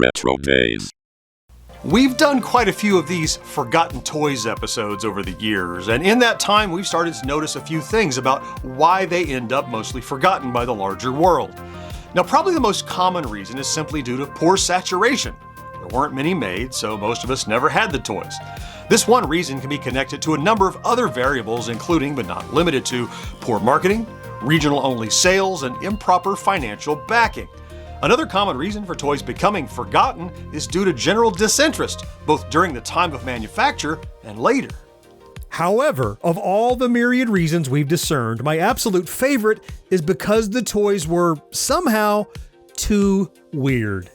RetroDaze. We've done quite a few of these Forgotten Toys episodes over the years, and in that time we've started to notice a few things about why they end up mostly forgotten by the larger world. Now, probably the most common reason is simply due to poor saturation. There weren't many made, so most of us never had the toys. This one reason can be connected to a number of other variables, including, but not limited to, poor marketing, regional-only sales, and improper financial backing. Another common reason for toys becoming forgotten is due to general disinterest, both during the time of manufacture and later. However, of all the myriad reasons we've discerned, my absolute favorite is because the toys were somehow too weird.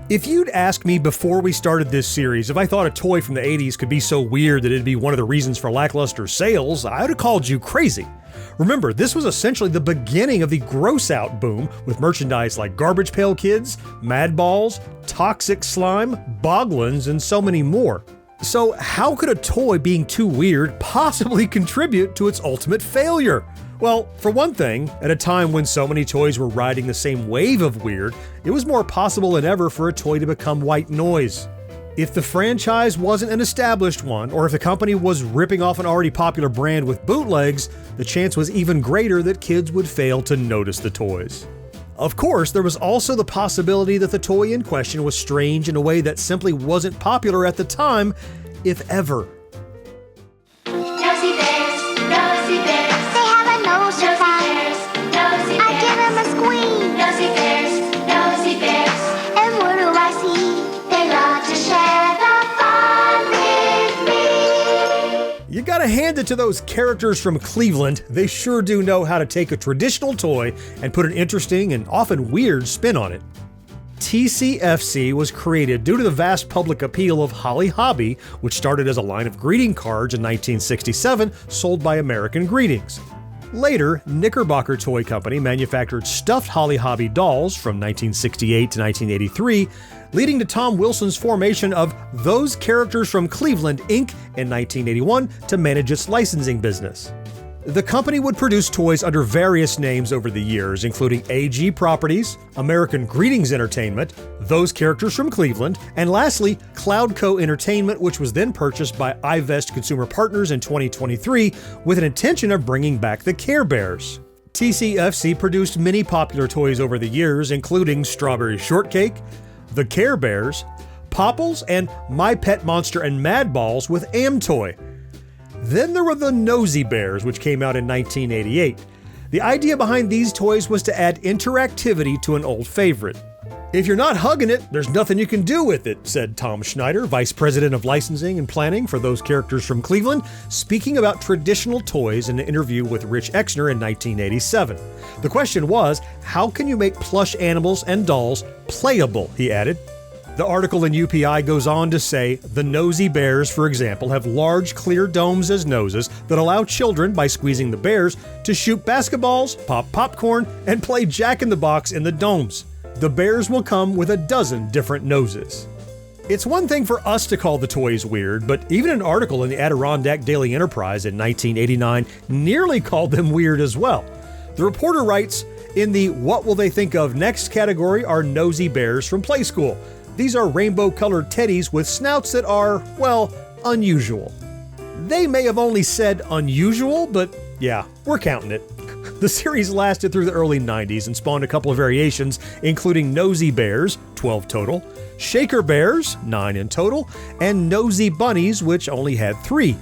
If you'd asked me before we started this series if I thought a toy from the 80s could be so weird that it'd be one of the reasons for lackluster sales, I would have called you crazy. Remember, this was essentially the beginning of the gross-out boom with merchandise like Garbage Pail Kids, Mad Balls, Toxic Slime, Boglins, and so many more. So how could a toy being too weird possibly contribute to its ultimate failure? Well, for one thing, at a time when so many toys were riding the same wave of weird, it was more possible than ever for a toy to become white noise. If the franchise wasn't an established one, or if the company was ripping off an already popular brand with bootlegs, the chance was even greater that kids would fail to notice the toys. Of course, there was also the possibility that the toy in question was strange in a way that simply wasn't popular at the time, if ever. Nosy Bears, Nosy Bears. They have a nose to Nosy Bears, I give them a squeeze. Nosy Bears, Nosy Bears. And what do I see? They love to share the fun with me. You gotta hand it to those characters from Cleveland. They sure do know how to take a traditional toy and put an interesting and often weird spin on it. TCFC was created due to the vast public appeal of Holly Hobby, which started as a line of greeting cards in 1967 sold by American Greetings. Later, Knickerbocker Toy Company manufactured stuffed Holly Hobby dolls from 1968 to 1983, leading to Tom Wilson's formation of Those Characters from Cleveland, Inc. in 1981 to manage its licensing business. The company would produce toys under various names over the years, including AG Properties, American Greetings Entertainment, Those Characters from Cleveland, and lastly, Cloudco Entertainment, which was then purchased by iVest Consumer Partners in 2023 with an intention of bringing back the Care Bears. TCFC produced many popular toys over the years, including Strawberry Shortcake, the Care Bears, Popples, and My Pet Monster and Mad Balls with Amtoy. Then there were the Nosy Bears, which came out in 1988. The idea behind these toys was to add interactivity to an old favorite. If you're not hugging it, there's nothing you can do with it, said Tom Schneider, Vice President of Licensing and Planning for Those Characters from Cleveland, speaking about traditional toys in an interview with Rich Exner in 1987. The question was, how can you make plush animals and dolls playable, he added. The article in UPI goes on to say, the Nosy Bears, for example, have large clear domes as noses that allow children, by squeezing the bears, to shoot basketballs, pop popcorn, and play Jack-in-the-Box in the domes. The bears will come with a dozen different noses. It's one thing for us to call the toys weird, but even an article in the Adirondack Daily Enterprise in 1989 nearly called them weird as well. The reporter writes, in the What Will They Think Of Next category are Nosy Bears from Playschool. These are rainbow-colored teddies with snouts that are, well, unusual. They may have only said unusual, but yeah, we're counting it. The series lasted through the early 90s and spawned a couple of variations, including Nosy Bears, 12 total, Shaker Bears, 9 in total, and Nosy Bunnies, which only had 3.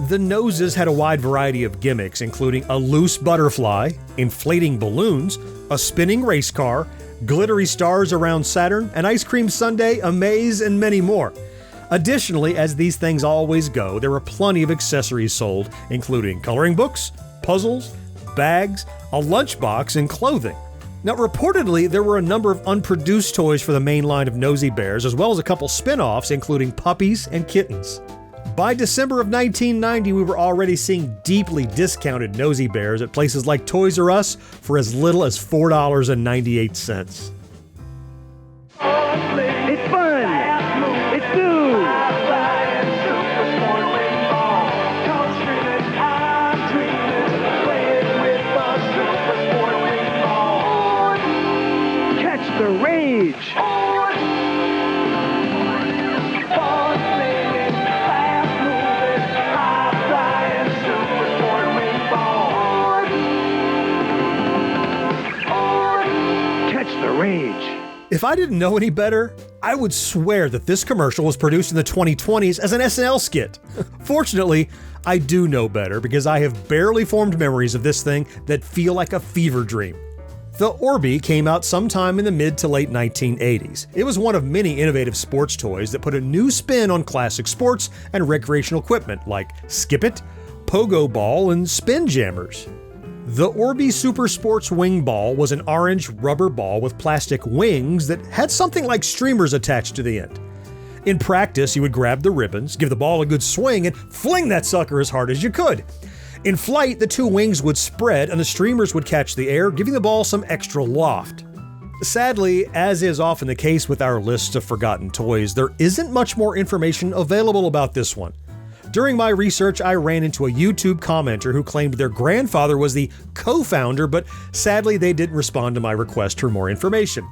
The noses had a wide variety of gimmicks, including a loose butterfly, inflating balloons, a spinning race car, glittery stars around Saturn, an ice cream sundae, amaze, and many more. Additionally, as these things always go, there were plenty of accessories sold, including coloring books, puzzles, bags, a lunchbox, and clothing. Now, reportedly, there were a number of unproduced toys for the main line of Nosy Bears, as well as a couple spin-offs, including puppies and kittens. By December of 1990, we were already seeing deeply discounted Nosy Bears at places like Toys R Us for as little as $4.98. It's fun. It's new. If I didn't know any better, I would swear that this commercial was produced in the 2020s as an SNL skit. Fortunately, I do know better because I have barely formed memories of this thing that feel like a fever dream. The Orbee came out sometime in the mid to late 1980s. It was one of many innovative sports toys that put a new spin on classic sports and recreational equipment like Skip It, Pogo Ball, and Spin Jammers. The Orbee Super Sports Wing Ball was an orange rubber ball with plastic wings that had something like streamers attached to the end. In practice, you would grab the ribbons, give the ball a good swing, and fling that sucker as hard as you could. In flight, the two wings would spread and the streamers would catch the air, giving the ball some extra loft. Sadly, as is often the case with our list of forgotten toys, there isn't much more information available about this one. During my research, I ran into a YouTube commenter who claimed their grandfather was the co-founder, but sadly they didn't respond to my request for more information.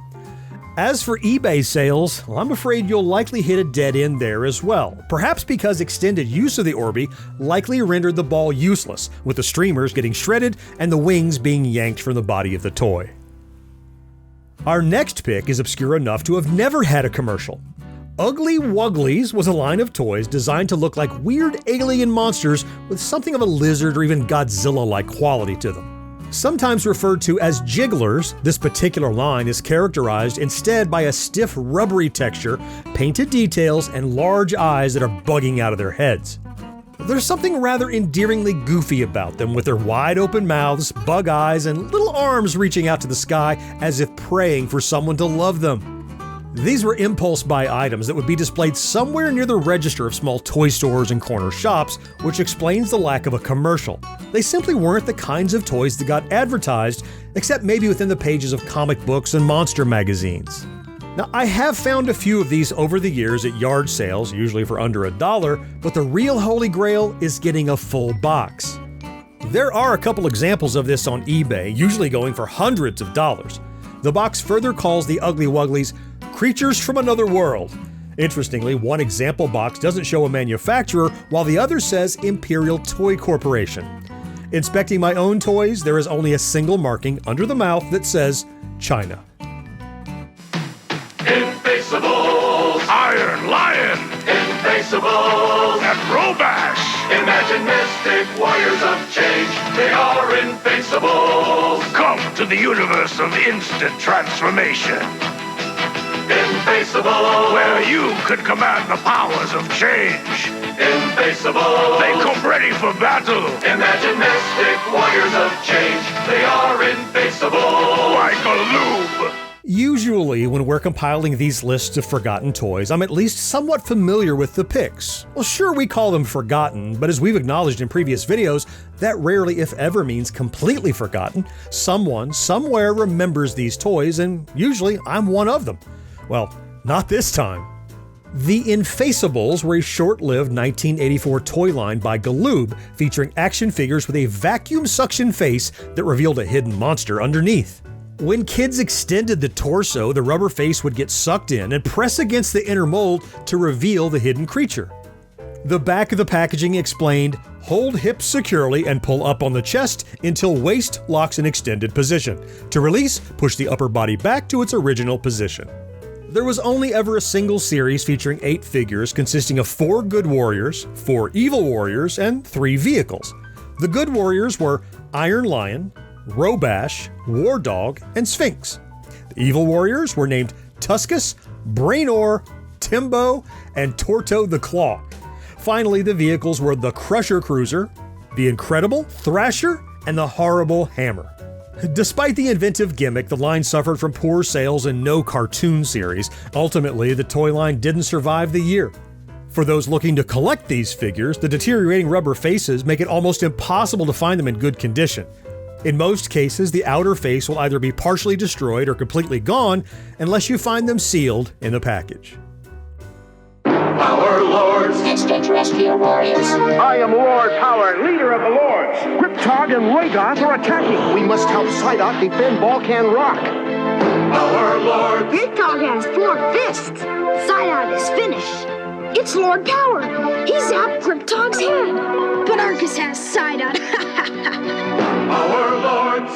As for eBay sales, well, I'm afraid you'll likely hit a dead end there as well, perhaps because extended use of the Orbee likely rendered the ball useless, with the streamers getting shredded and the wings being yanked from the body of the toy. Our next pick is obscure enough to have never had a commercial. Ugly Wugglies was a line of toys designed to look like weird alien monsters with something of a lizard or even Godzilla-like quality to them. Sometimes referred to as jigglers, this particular line is characterized instead by a stiff, rubbery texture, painted details, and large eyes that are bugging out of their heads. There's something rather endearingly goofy about them, with their wide-open mouths, bug eyes, and little arms reaching out to the sky as if praying for someone to love them. These were impulse buy items that would be displayed somewhere near the register of small toy stores and corner shops, which explains the lack of a commercial. They simply weren't the kinds of toys that got advertised, except maybe within the pages of comic books and monster magazines. Now, I have found a few of these over the years at yard sales, usually for under $1, but the real holy grail is getting a full box. There are a couple examples of this on eBay, usually going for hundreds of dollars. The box further calls the Ugly Wugglies creatures from another world. Interestingly, one example box doesn't show a manufacturer, while the other says Imperial Toy Corporation. Inspecting my own toys, there is only a single marking under the mouth that says China. Infaceables, Iron Lion, Infaceables, and Robash. Imagine mystic warriors of change. They are Infaceables. Come to the universe of instant transformation. Infaceables, where you can command the powers of change. Infaceables, they come ready for battle. Imagine mystic warriors of change. They are Infaceables, like a lube. Usually, when we're compiling these lists of forgotten toys, I'm at least somewhat familiar with the picks. Well, sure, we call them forgotten, but as we've acknowledged in previous videos, that rarely, if ever, means completely forgotten. Someone, somewhere remembers these toys, and usually I'm one of them. Well, not this time. The Infaceables were a short-lived 1984 toy line by Galoob, featuring action figures with a vacuum suction face that revealed a hidden monster underneath. When kids extended the torso, the rubber face would get sucked in and press against the inner mold to reveal the hidden creature. The back of the packaging explained, hold hips securely and pull up on the chest until waist locks in extended position. To release, push the upper body back to its original position. There was only ever a single series featuring 8 figures consisting of 4 good warriors, 4 evil warriors, and 3 vehicles. The good warriors were Iron Lion, Robash, War Dog, and Sphinx. The evil warriors were named Tuscus, Brainor, Timbo, and Torto the Claw. Finally, the vehicles were the Crusher Cruiser, the Incredible Thrasher, and the Horrible Hammer. Despite the inventive gimmick, the line suffered from poor sales and no cartoon series. Ultimately, the toy line didn't survive the year. For those looking to collect these figures, the deteriorating rubber faces make it almost impossible to find them in good condition. In most cases, the outer face will either be partially destroyed or completely gone unless you find them sealed in the package. Our lords, extraterrestrial warriors. I am Lord Power, leader of the lords. Riptog and Ragoth are attacking. We must help Psyduck defend Balkan Rock. our lords. Riptog has 4 fists. Psyduck is finished. It's Lord Power. He zapped Riptog's head. But Arcus has Psyduck. Our lords,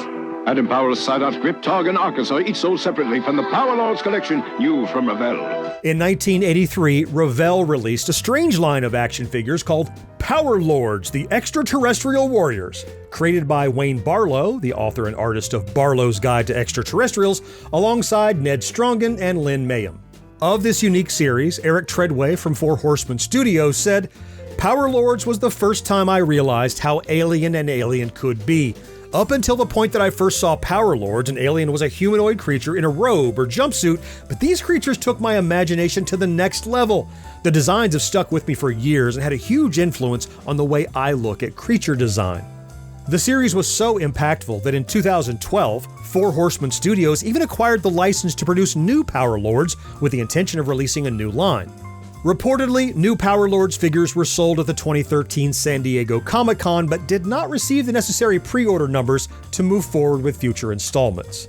Adam Powell's Psyduck, Griptog, and Arcus are each sold separately from the Power Lords collection, new from Revell. In 1983, Revell released a strange line of action figures called Power Lords, the Extraterrestrial Warriors, created by Wayne Barlow, the author and artist of Barlow's Guide to Extraterrestrials, alongside Ned Strongen and Lynn Mayhem. Of this unique series, Eric Treadway from Four Horsemen Studios said, "Power Lords was the first time I realized how alien an alien could be. Up until the point that I first saw Power Lords, an alien was a humanoid creature in a robe or jumpsuit, but these creatures took my imagination to the next level. The designs have stuck with me for years and had a huge influence on the way I look at creature design." The series was so impactful that in 2012, Four Horsemen Studios even acquired the license to produce new Power Lords with the intention of releasing a new line. Reportedly, new Power Lords figures were sold at the 2013 San Diego Comic-Con, but did not receive the necessary pre-order numbers to move forward with future installments.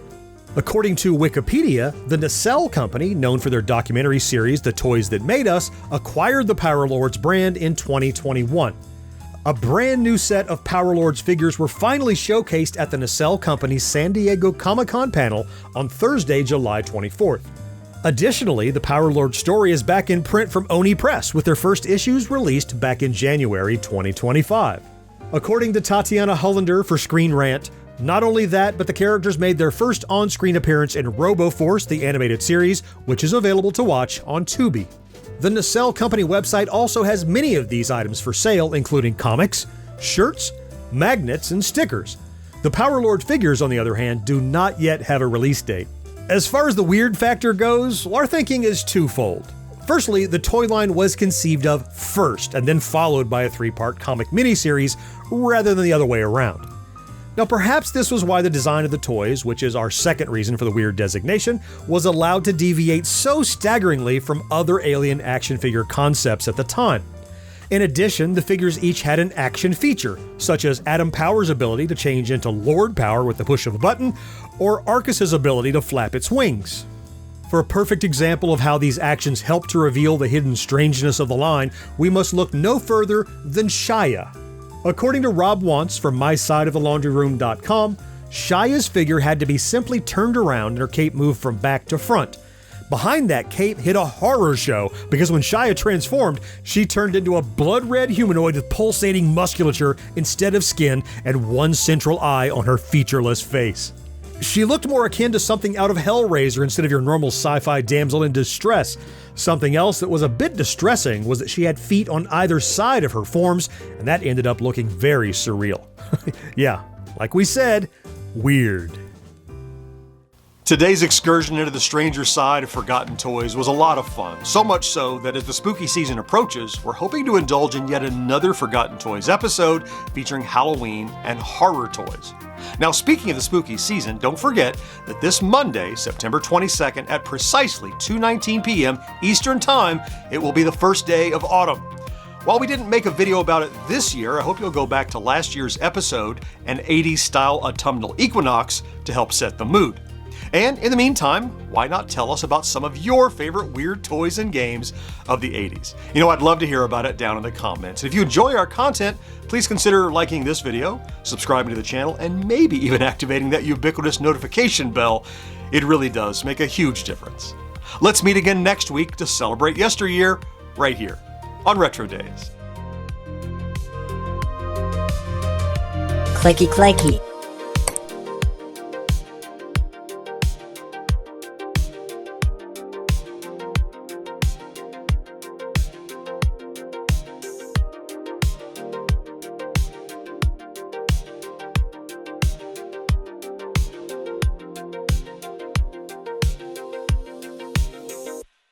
According to Wikipedia, the Nacelle Company, known for their documentary series The Toys That Made Us, acquired the Power Lords brand in 2021. A brand new set of Power Lords figures were finally showcased at the Nacelle Company's San Diego Comic-Con panel on Thursday, July 24th. Additionally, the Power Lord story is back in print from Oni Press, with their first issues released back in January 2025. According to Tatiana Hollander for Screen Rant, not only that, but the characters made their first on-screen appearance in RoboForce, the animated series, which is available to watch on Tubi. The Nacelle Company website also has many of these items for sale, including comics, shirts, magnets, and stickers. The Power Lord figures, on the other hand, do not yet have a release date. As far as the weird factor goes, our thinking is twofold. Firstly, the toy line was conceived of first and then followed by a 3-part comic miniseries rather than the other way around. Now, perhaps this was why the design of the toys, which is our second reason for the weird designation, was allowed to deviate so staggeringly from other alien action figure concepts at the time. In addition, the figures each had an action feature, such as Adam Power's ability to change into Lord Power with the push of a button, or Arcus's ability to flap its wings. For a perfect example of how these actions help to reveal the hidden strangeness of the line, we must look no further than Shia. According to Rob Wantz from MySideOfTheLaundryRoom.com, Shia's figure had to be simply turned around and her cape moved from back to front. Behind that cape hid a horror show, because when Shia transformed, she turned into a blood-red humanoid with pulsating musculature instead of skin and one central eye on her featureless face. She looked more akin to something out of Hellraiser instead of your normal sci-fi damsel in distress. Something else that was a bit distressing was that she had feet on either side of her forms, and that ended up looking very surreal. Yeah, like we said, weird. Today's excursion into the stranger side of forgotten toys was a lot of fun, so much so that as the spooky season approaches, we're hoping to indulge in yet another Forgotten Toys episode featuring Halloween and horror toys. Now, speaking of the spooky season, don't forget that this Monday, September 22nd at precisely 2:19 p.m. Eastern Time, it will be the first day of autumn. While we didn't make a video about it this year, I hope you'll go back to last year's episode, an 80s style autumnal equinox, to help set the mood. And in the meantime, why not tell us about some of your favorite weird toys and games of the 80s? You know, I'd love to hear about it down in the comments. And if you enjoy our content, please consider liking this video, subscribing to the channel, and maybe even activating that ubiquitous notification bell. It really does make a huge difference. Let's meet again next week to celebrate yesteryear right here on RetroDaze. Clicky clacky.